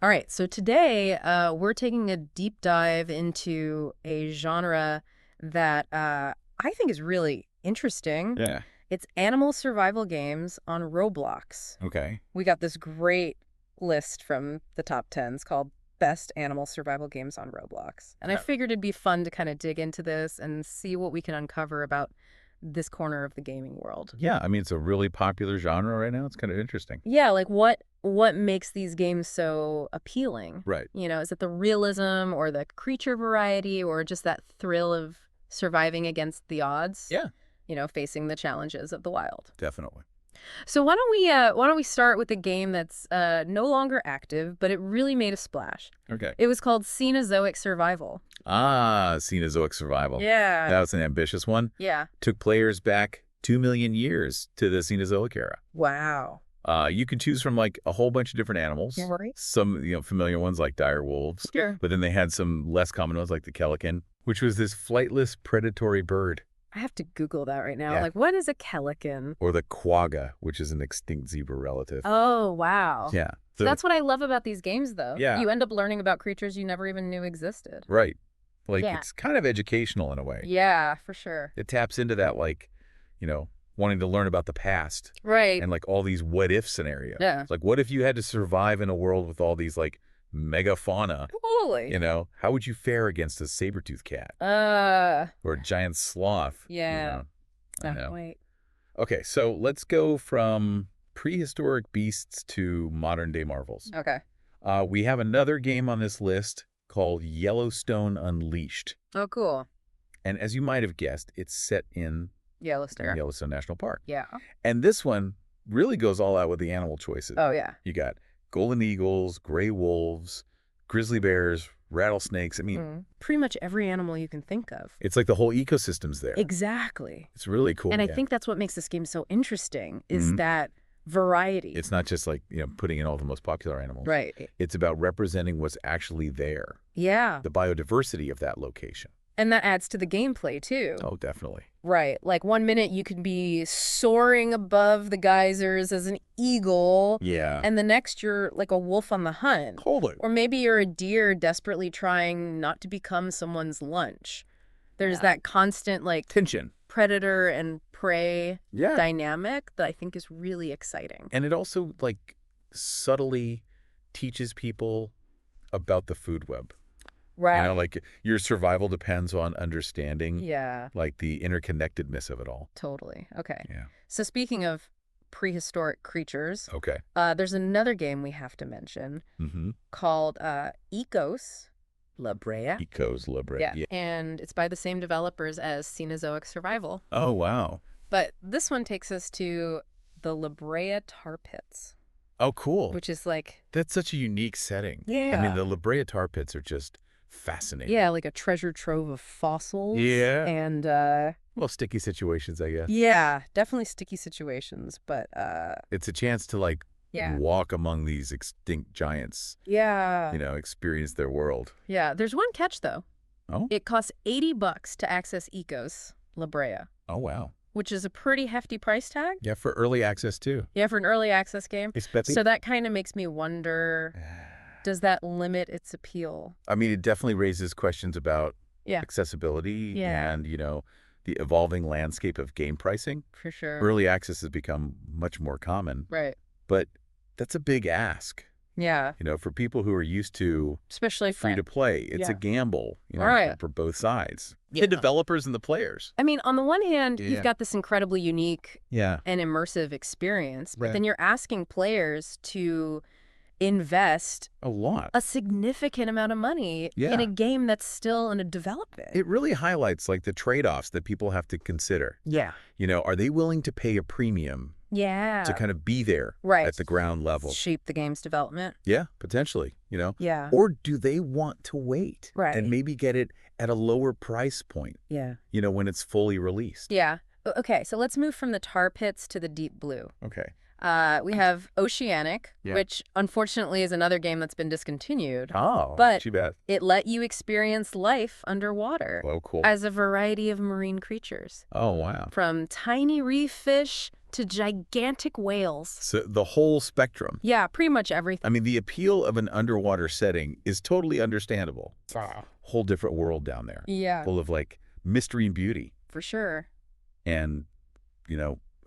All right, so today we're taking a deep dive into a genre that I think is really interesting. Yeah. It's animal survival games on Roblox. Okay. We got this great list from the top tens called Best Animal Survival Games on Roblox. And I Yeah. figured it'd be fun to kind of dig into this and see what we can uncover about this corner of the gaming world. Yeah. I mean, it's a really popular genre right now. It's kind of interesting. Yeah, like what makes these games so appealing? Right. You know, is it the realism or the creature variety or just that thrill of surviving against the odds? Yeah. You know, facing the challenges of the wild. Definitely. So why don't we start with a game that's no longer active, but it really made a splash. Okay. It was called Cenozoic Survival. Cenozoic survival. Yeah. That was an ambitious one. Yeah. Took players back 2 million years to the Cenozoic era. Wow. You could choose from like a whole bunch of different animals. Yeah, right. Some, familiar ones like dire wolves. Sure. But then they had some less common ones like the pelican, which was this flightless predatory bird. I have to Google that right now. Yeah. Like, what is a pelican? Or the quagga, which is an extinct zebra relative. Oh, wow. Yeah. So that's what I love about these games, though. Yeah. You end up learning about creatures you never even knew existed. Right. Like, Yeah. it's kind of educational in a way. Yeah, for sure. It taps into that, like, wanting to learn about the past Right. and, like, all these what-if scenarios. Yeah. It's like, what if you had to survive in a world with all these, like, mega fauna? Totally. How would you fare against a saber-toothed cat or a giant sloth? Yeah. I know. Wait. Okay, so let's go from prehistoric beasts to modern-day marvels. Okay. We have another game on this list called Yellowstone Unleashed. Oh, cool. And as you might have guessed, it's set in Yellowstone. Yellowstone National Park. Yeah. And this one really goes all out with the animal choices. Oh, yeah. You got golden eagles, gray wolves, grizzly bears, rattlesnakes. I mean, Pretty much every animal you can think of. it's like the whole ecosystem's there. Exactly. It's really cool. And I yeah. think that's what makes this game so interesting is Mhm. that variety. It's not just like, putting in all the most popular animals. Right. It's about representing what's actually there, Yeah. the biodiversity of that location. And that adds to the gameplay, too. Oh, definitely. Right. Like 1 minute you can be soaring above the geysers as an eagle. Yeah. And the next you're like a wolf on the hunt. Totally. Or maybe you're a deer desperately trying not to become someone's lunch. There's that constant like Tension. predator and prey Yeah. dynamic that I think is really exciting. And it also like subtly teaches people about the food web. Right. Like your survival depends on understanding Yeah, like the interconnectedness of it all. totally. Okay. Yeah. So speaking of prehistoric creatures, Okay. there's another game we have to mention Mm-hmm. called Ecos La Brea. Ecos Libre. Yeah. And it's by the same developers as Cenozoic Survival. Oh, wow. But this one takes us to the La Brea tar pits, Oh, cool. which is like, That's such a unique setting. yeah. I mean, the La Brea tar pits are just fascinating. Yeah, like a treasure trove of fossils. Yeah. And, Well, sticky situations, I guess. yeah, definitely sticky situations. But, It's a chance to like yeah. walk among these extinct giants, Yeah. experience their world. Yeah. There's one catch, though. Oh? It costs $80 to access Ecos La Brea, Oh, wow. which is a pretty hefty price tag. Yeah, for early access too. Yeah, for an early access game. Especially. So that kind of makes me wonder, does that limit its appeal? I mean, it definitely raises questions about Yeah. accessibility Yeah. and, the evolving landscape of game pricing. For sure. Early access has become much more common, Right. but that's a big ask, Yeah. for people who are used to Especially free to play. It's Yeah. a gamble, Right. for both sides. Yeah. The developers and the players. I mean, on the one hand, Yeah. you've got this incredibly unique Yeah. and immersive experience, but Right. then you're asking players to invest A lot. a significant amount of money Yeah. in a game that's still in a development. It really highlights like the trade-offs that people have to consider. Yeah. Are they willing to pay a premium Yeah. to kind of be there Right. at the ground level? Shape the game's development. Yeah, potentially, Yeah. Or do they want to wait Right. and maybe get it at a lower price point, Yeah. when it's fully released? Yeah. Okay, so let's move from the tar pits to the deep blue. Okay. We have Oceanic, Yeah. which unfortunately is another game that's been discontinued. Oh, But- too bad. It let you experience life underwater Oh, cool. as a variety of marine creatures, Oh, wow. from tiny reef fish to gigantic whales. So the whole spectrum. Yeah, pretty much everything. I mean, the appeal of an underwater setting is totally understandable. Whole different world down there. Yeah. Full of, like, mystery and beauty. For sure. And,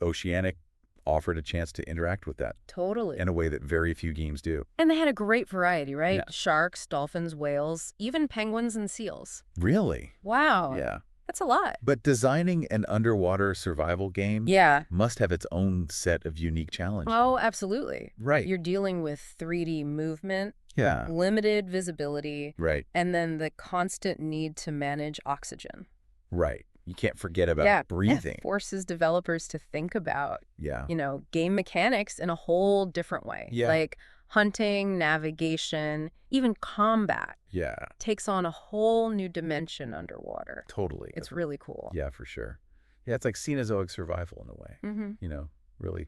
Oceanic offered a chance to interact with that. Totally. In a way that very few games do. And they had a great variety, right? Yeah. Sharks, dolphins, whales, even penguins and seals. Really? Wow. Yeah. That's a lot. But designing an underwater survival game must have its own set of unique challenges. Oh, absolutely. Right. You're dealing with 3D movement, Yeah. limited visibility, Right. and then the constant need to manage oxygen. Right. You can't forget about breathing. It forces developers to think about, Yeah. game mechanics in a whole different way. Yeah. Like hunting, navigation, even combat Yeah. takes on a whole new dimension underwater. Totally. It's really cool. Yeah, for sure. Yeah, it's like Cenozoic survival in a way. Mm-hmm. Really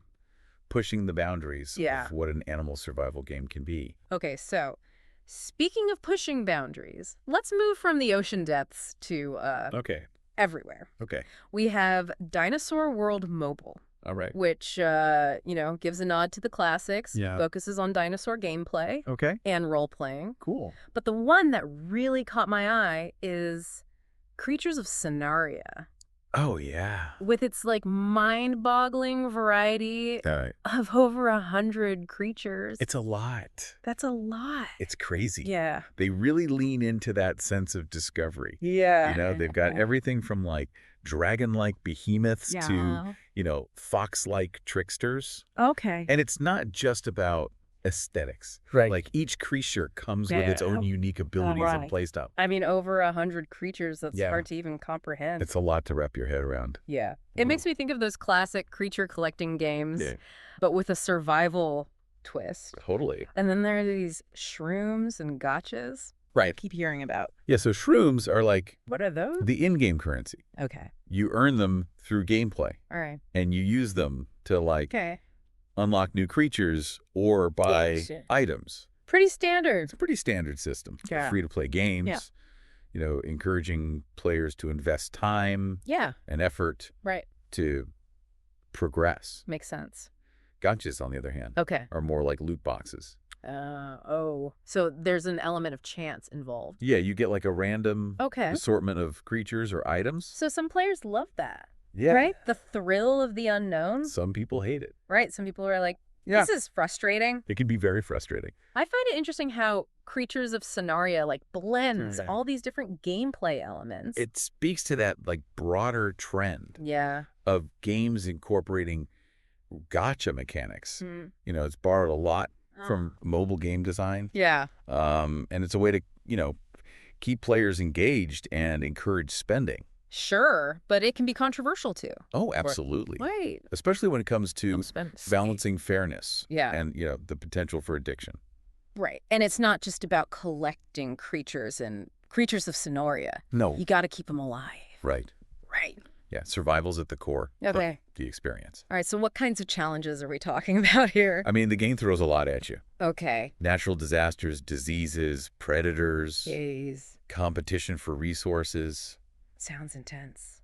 pushing the boundaries Yeah. of what an animal survival game can be. Okay, so speaking of pushing boundaries, let's move from the ocean depths to Okay. everywhere. Okay. We have Dinosaur World Mobile, All right. which, gives a nod to the classics, Yeah. focuses on dinosaur gameplay Okay. and role-playing. Cool. But the one that really caught my eye is Creatures of Scenaria, Oh, yeah. with its, mind-boggling variety of over 100 creatures. It's a lot. That's a lot. It's crazy. Yeah. They really lean into that sense of discovery. Yeah. They've got everything from, dragon-like behemoths to, fox-like tricksters. Okay. And it's not just about aesthetics. Right. Like, each creature comes with its own unique abilities and playstyle. I mean, over 100 creatures, that's Yeah. hard to even comprehend. It's a lot to wrap your head around. Yeah. It makes me think of those classic creature collecting games, Yeah. but with a survival twist. Totally. And then there are these shrooms and gotchas I Right. keep hearing about. Yeah, so shrooms are like What are those? the in-game currency. Okay. You earn them through gameplay, All right. and you use them to, Okay. unlock new creatures or buy Gotcha. items. Pretty standard. It's a pretty standard system. Yeah. Free-to-play games, encouraging players to invest time Yeah. and effort Right. to progress. Makes sense. Gotchas, on the other hand, Okay. are more like loot boxes. So there's an element of chance involved. Yeah, you get a random Okay. assortment of creatures or items. So some players love that. Yeah. Right? The thrill of the unknown. Some people hate it. Right? Some people are like, Yeah. this is frustrating. It can be very frustrating. I find it interesting how Creatures of Scenaria blends Right. all these different gameplay elements. It speaks to that broader trend Yeah. of games incorporating gotcha mechanics. Mm. It's borrowed a lot from mobile game design. Yeah. And it's a way to, keep players engaged and encourage spending. Sure, but it can be controversial too. Oh, absolutely. Wait. Especially when it comes to Spend. balancing fairness Yeah. and, the potential for addiction. Right. And it's not just about collecting creatures and Creatures of Scenaria. No. You got to keep them alive. Right. Right. Yeah, survival's at the core of Okay. the experience. All right. So what kinds of challenges are we talking about here? I mean, the game throws a lot at you. Okay. Natural disasters, diseases, predators, Jeez. competition for resources. Sounds intense.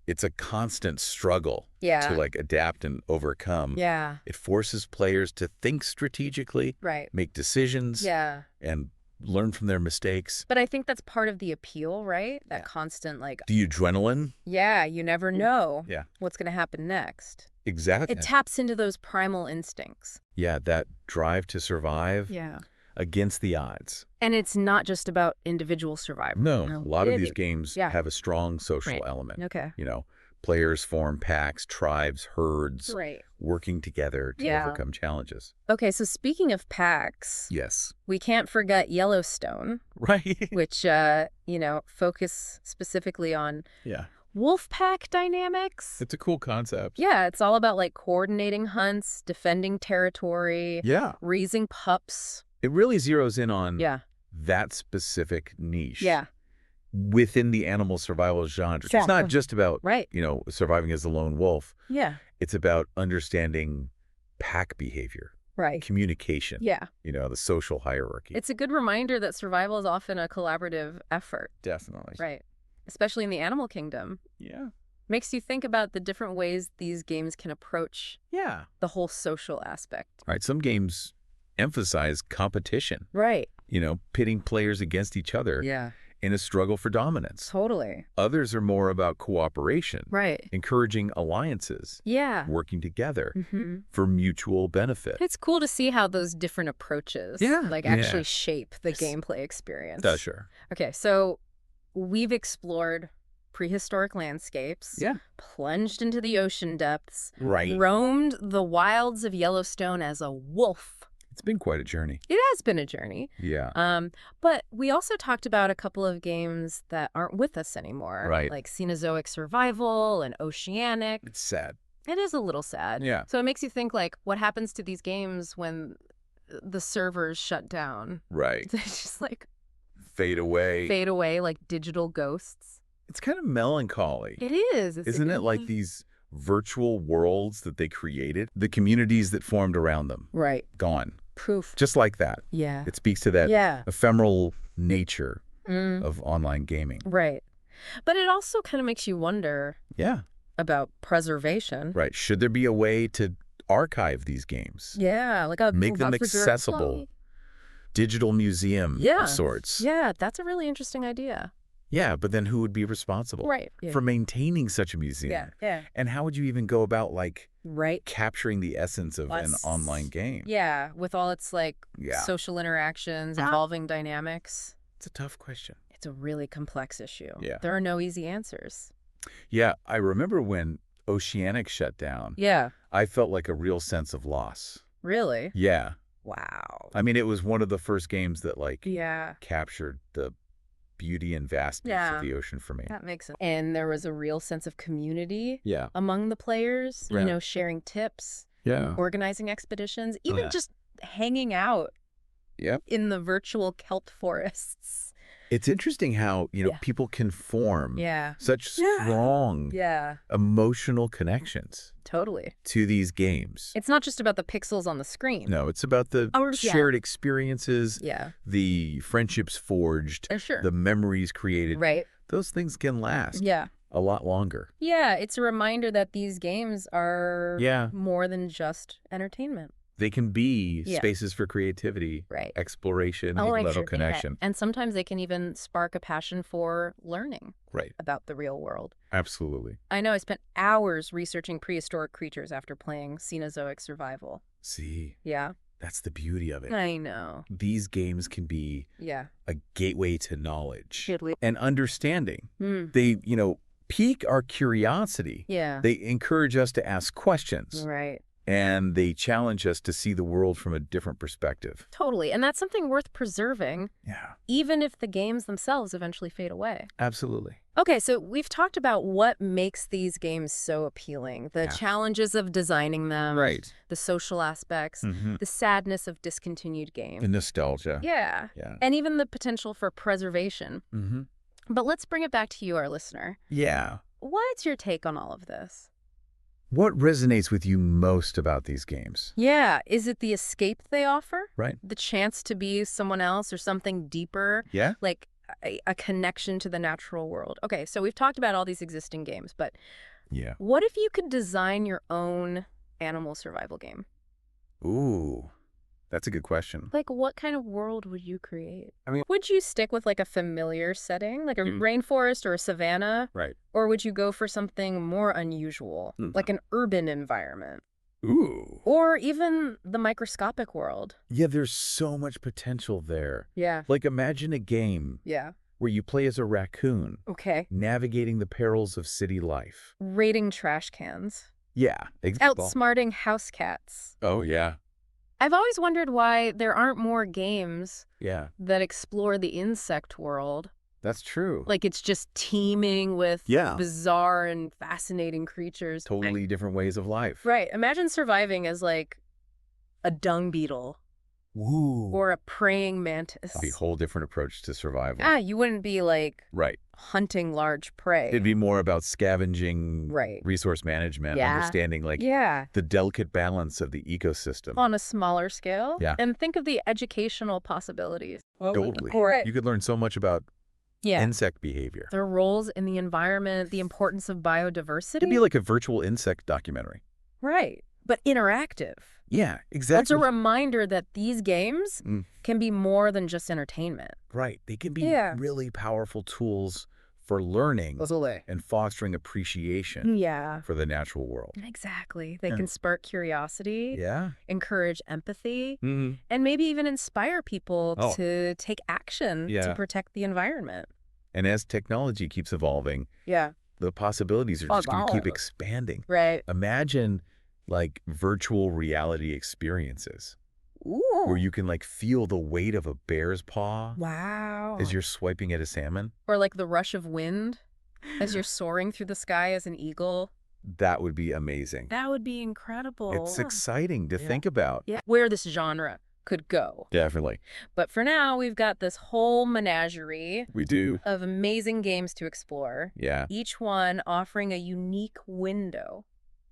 It's a constant struggle Yeah. to adapt and overcome. Yeah. It forces players to think strategically, Right. make decisions, Yeah. and learn from their mistakes. But I think that's part of the appeal, right? That Yeah. constant, The adrenaline? yeah, you never know Yeah. what's going to happen next. Exactly. It taps into those primal instincts. Yeah, that drive to survive Yeah. against the odds. And it's not just about individual survival. No, a lot of these games Yeah. have a strong social Right. element. Okay. Players form packs, tribes, herds, Right. working together to Yeah. overcome challenges. Okay, so speaking of packs, Yes. we can't forget Yellowstone, Right. which, focus specifically on Yeah. wolf pack dynamics. It's a cool concept. Yeah, it's all about coordinating hunts, defending territory, Yeah. raising pups. It really zeroes in on Yeah. that specific niche. Yeah. Within the animal survival genre. It's not Exactly. just about, Right. surviving as a lone wolf. Yeah. It's about understanding pack behavior, Right. communication, Yeah. the social hierarchy. It's a good reminder that survival is often a collaborative effort. Definitely. Right. Especially in the animal kingdom. Yeah. Makes you think about the different ways these games can approach Yeah. the whole social aspect. Right. Some games emphasize competition, Right. pitting players against each other Yeah. in a struggle for dominance. Totally. Others are more about cooperation, Right. encouraging alliances, Yeah. working together Mm-hmm. for mutual benefit. It's cool to see how those different approaches Yeah. actually shape the gameplay experience. Sure. Okay, so we've explored prehistoric landscapes, Yeah. plunged into the ocean depths, Right. roamed the wilds of Yellowstone as a wolf. It's been quite a journey. It has been a journey. Yeah. But we also talked about a couple of games that aren't with us anymore. Right. Like Cenozoic Survival and Oceanic. It's sad. It is a little sad. Yeah. So it makes you think, like, what happens to these games when the servers shut down? Right. They just, like, Fade away. fade away like digital ghosts. It's kind of melancholy. It is. Isn't it like these virtual worlds that they created? The communities that formed around them. Right. Gone. Poof. Just like that. Yeah. It speaks to that Yeah. ephemeral nature Mm. of online gaming. Right. But it also kind of makes you wonder Yeah. about preservation. Right. Should there be a way to archive these games? Yeah, like Make them accessible. Digital museum Yeah. of sorts. Yeah, that's a really interesting idea. Yeah, but then who would be responsible Right. Yeah. for maintaining such a museum? Yeah. Yeah. And how would you even go about, like, Right. capturing the essence of an online game? Yeah, with all its like Yeah. social interactions, evolving dynamics. It's a tough question. It's a really complex issue. Yeah. There are no easy answers. Yeah, I remember when Oceanic shut down, Yeah. I felt like a real sense of loss. Really? Yeah. Wow. I mean, it was one of the first games that, like, Yeah. captured the beauty and vastness Yeah. of the ocean for me. That makes sense. And there was a real sense of community Yeah. among the players, Yeah. sharing tips, Yeah. organizing expeditions, even Yeah. just hanging out Yep. in the virtual kelp forests. It's interesting how, Yeah. people can form Yeah. such Yeah. strong Yeah. emotional connections Totally. to these games. It's not just about the pixels on the screen. No, it's about the Yeah. shared experiences, Yeah. the friendships forged, Sure. the memories created. Right. Those things can last Yeah. a lot longer. Yeah, it's a reminder that these games are Yeah. more than just entertainment. They can be Yeah. spaces for creativity, Right. exploration, Oh, little sure. connection. And sometimes they can even spark a passion for learning Right. about the real world. Absolutely. I know I spent hours researching prehistoric creatures after playing Cenozoic Survival. See, Yeah, that's the beauty of it. I know. These games can be Yeah. a gateway to knowledge Totally. and understanding. Hmm. They, pique our curiosity. Yeah. They encourage us to ask questions, Right. and they challenge us to see the world from a different perspective. Totally. And that's something worth preserving, Yeah, even if the games themselves eventually fade away. absolutely. Okay, so we've talked about what makes these games so appealing, the Yeah. challenges of designing them, Right. the social aspects, Mm-hmm. the sadness of discontinued games. The nostalgia. Yeah. Yeah. And even the potential for preservation. Mm-hmm. But let's bring it back to you, our listener. Yeah. What's your take on all of this? What resonates with you most about these games? Yeah, is it the escape they offer? Right. The chance to be someone else or something deeper? Yeah? Like a connection to the natural world. Okay, so we've talked about all these existing games, but Yeah. what if you could design your own animal survival game? Ooh, that's a good question. Like, what kind of world would you create? I mean- would you stick with like a familiar setting, like a rainforest or a savanna? Right. Or would you go for something more unusual, like an urban environment? Ooh. Or even the microscopic world? Yeah, there's so much potential there. Yeah. Like, imagine a game Yeah. where you play as a raccoon, Okay. navigating the perils of city life. Raiding trash cans. Yeah. Exactly. Outsmarting house cats. Oh, yeah. I've always wondered why there aren't more games Yeah. that explore the insect world. That's true. Like it's just teeming with Yeah. bizarre and fascinating creatures. Totally different ways of life. Right. Imagine surviving as like a dung beetle Woo. or a praying mantis. Be a whole different approach to survival. You wouldn't be like Right. hunting large prey. It'd be more about scavenging, Right. resource management, Yeah. understanding like Yeah. the delicate balance of the ecosystem. On a smaller scale. Yeah. And think of the educational possibilities. Totally. Right. You could learn so much about Yeah. insect behavior. Their roles in the environment, the importance of It'd be biodiversity. like a virtual insect documentary. Right. But interactive. Yeah, It's a exactly. reminder that these games Mm, can be more than just entertainment. right. They can be Yeah. really powerful tools for learning Totally. and fostering appreciation Yeah. for the natural world. Exactly. They Yeah. can spark curiosity, Yeah. encourage empathy, Hmm. and maybe even inspire people Oh, to take action to yeah. protect the environment. And as technology keeps evolving, Yeah. the possibilities are Oh, just going to keep God. expanding. Right. Imagine like virtual reality experiences where Ooh. you can like feel the weight of a bear's paw Wow. as you're swiping at a salmon. Or like the rush of wind as you're soaring through the sky as an eagle. That would be amazing. That would be incredible. It's exciting to Yeah. think about. Yeah. Where this genre could go. Definitely. But for now, we've got this whole menagerie We do. of amazing games to explore, Yeah. each one offering a unique window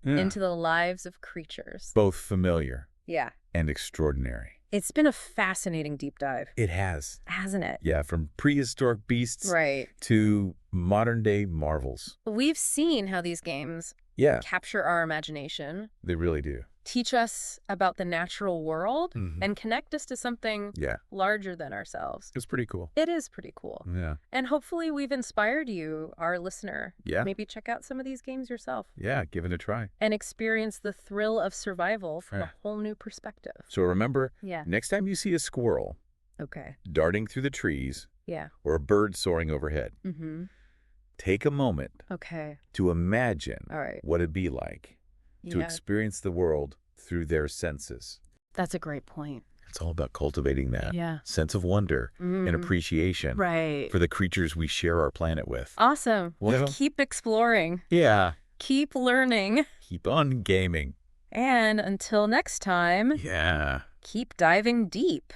Yeah. into the lives of creatures. Both familiar Yeah. and extraordinary. It's been a fascinating deep dive, It has. hasn't it? Yeah, from prehistoric beasts Right. to modern day marvels. We've seen how these games Yeah, capture our imagination, they really do. teach us about the natural world, Mhm. and connect us to something Yeah, larger than ourselves. it's pretty cool. It is pretty cool. Yeah. And hopefully we've inspired you, our listener. Yeah. Maybe check out some of these games yourself Yeah, give it a try. and experience the thrill of survival from Yeah. a whole new perspective. So remember, Yeah. next time you see a squirrel Okay. darting through the trees Yeah. or a bird soaring overhead, Mm-hmm. take a moment Okay. to imagine All right. what it'd be like to Yeah. experience the world through their senses. That's a great point. It's all about cultivating that Yeah. sense of wonder and appreciation Right. for the creatures we share our planet with. Awesome. Well- Keep exploring. Yeah, Keep learning. keep on gaming. And until next time, Yeah. keep diving deep.